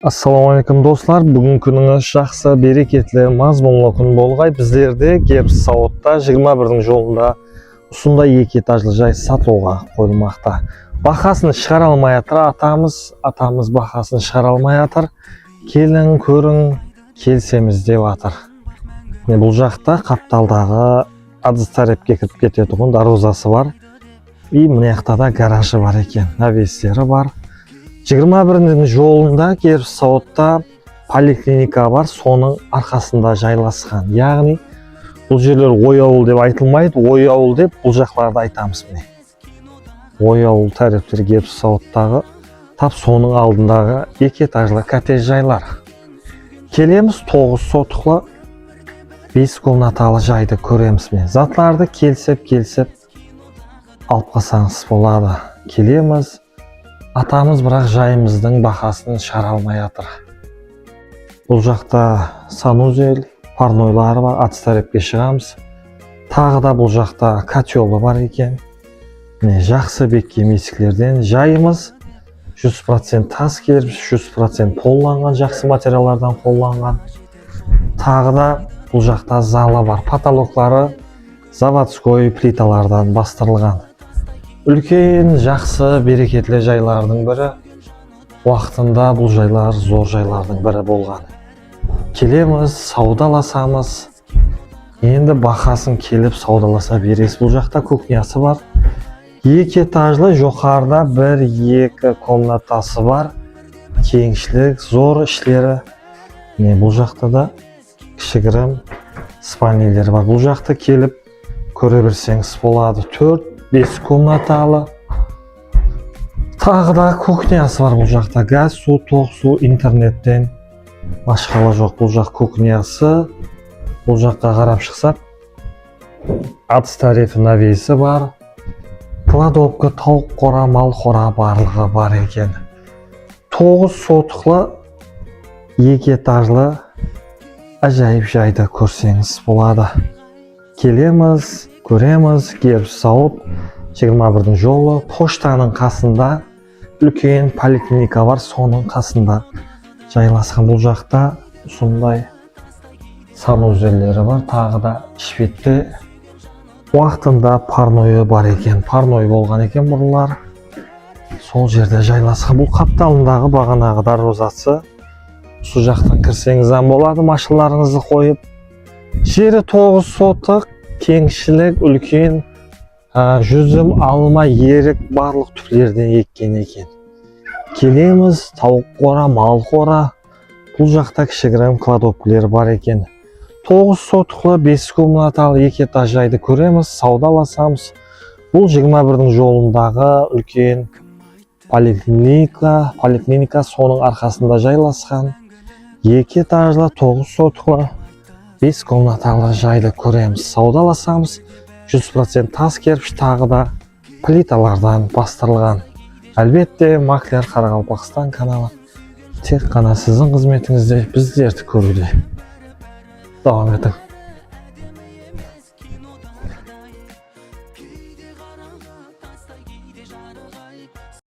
Assalamu alaikum dostlar. Bugün günüңүз жақсы, берекетлі, мазмұнлы күн болғай. Біздерде Гербс Саудта 21-дің жолында ұсындай 2 этажлы жай сатуға қойылмақта. Бақасын шығара алмай атыр атамыз бақасын шығара алмай атыр. Келін, көрің, келсеміз деп атыр. Бұл жақта қапталдағы адыз тарепке кіріп кететұғын дарозасы бар. И мына жақта да гаражы бар екен, навестері бар. 21-дің жолында Гербс Саудта поликлиника бар, соның арқасында жайласқан. Яғни бұл жерлер ой ауыл деп айтылмайды, ой ауыл деп бұл жақларды айтамыз міне. Ой ауыл тәріптер Гербс Саудтағы, тап соның алдындағы 2 этажлы коттедж жайлар. Келеміз 9 сотықлы 5 комнаталы жайды көреміз міне. Затларды келсеп алып қалсаңыз болады. Келеміз. Атамыз бірақ жайымыздың бақасын шығара алмай атыр. Бұл жақта санузел, парнойлары бар, адыз тарепке шығамыз. Тағы да бұл жақта котелы бар екен. Жақсы бекем есіклерден жайымыз 100% тас кербіш, 100% қолланған, жақсы материалдардан қолланған. Тағы да бұл жақта залы бар, потолоклары заводской плиталардан бастырылған. Үлкен, жақсы, берекетлі жайлардың бірі. Уақытында бұл жайлар зор жайлардың бірі болған. Келеміз, саудаласамыз. Енді бақасын келіп саудаласа бересіз. Бұл жақта кухнясы бар. 2 этажлы, жоғарыда 1-2 комнатасы бар. Кеңшілік, зор ішлері. Бұл жақта да кішігірім спальнилер бар. Бұл жақта келіп көре берсеңіз болады. 4-5 комнаталы. Тағы да кухнясы бар бұл жақта. Газ, су, тоқ су, интернеттен басқалы жоқ. Бұл жақ кухнясы. Бұл жаққа қарап шықсақ, адыз тарефі навесі бар. Кладовка, тауық қора, мал қора барлығы бар екен. 9 сотықлы 2 этажлы ажайып жайды көрсеңіз болады. Келеміз, көреміз. Гербс Сауд 21-дің жолы, поштаның қасында үлкен поликлиника бар, соның қасында жайласқан. Бұл жақта сондай санузеллері бар, тағы да ішпетті. Уақытында парнойы бар екен, парной болған екен бұрынлар. Сол жерде жайласқан. Бұл қапталындағы бағанағы дарозасы. Су жақтан кірсеңіз болады, машиналарыңызды қойып. Жері 9 сотық, кеңшілік, үлкен, жүзім, алма, ерік барлық түрлерден еккен екен. Келеміз, тауық қора, мал қора. Бұл жақта кішігірім кладовкілер бар екен. 9 сотықлы 5 комнаталы 2 этаж жайды көреміз, саудаласамыз. Бұл 21-дің жолындағы үлкен поликлиника, соның арқасында жайласқан. 2 этажлы 9 сотықлы 5 комнаталы жайды көреміз, саудаласамыз. 100% тас керпіш, тағы да плиталардан бастырылған. Әлбетте, Маклер Қарақалпақстан каналы тек қана сіздің қызметіңізде біздерді көруде. Давам етің.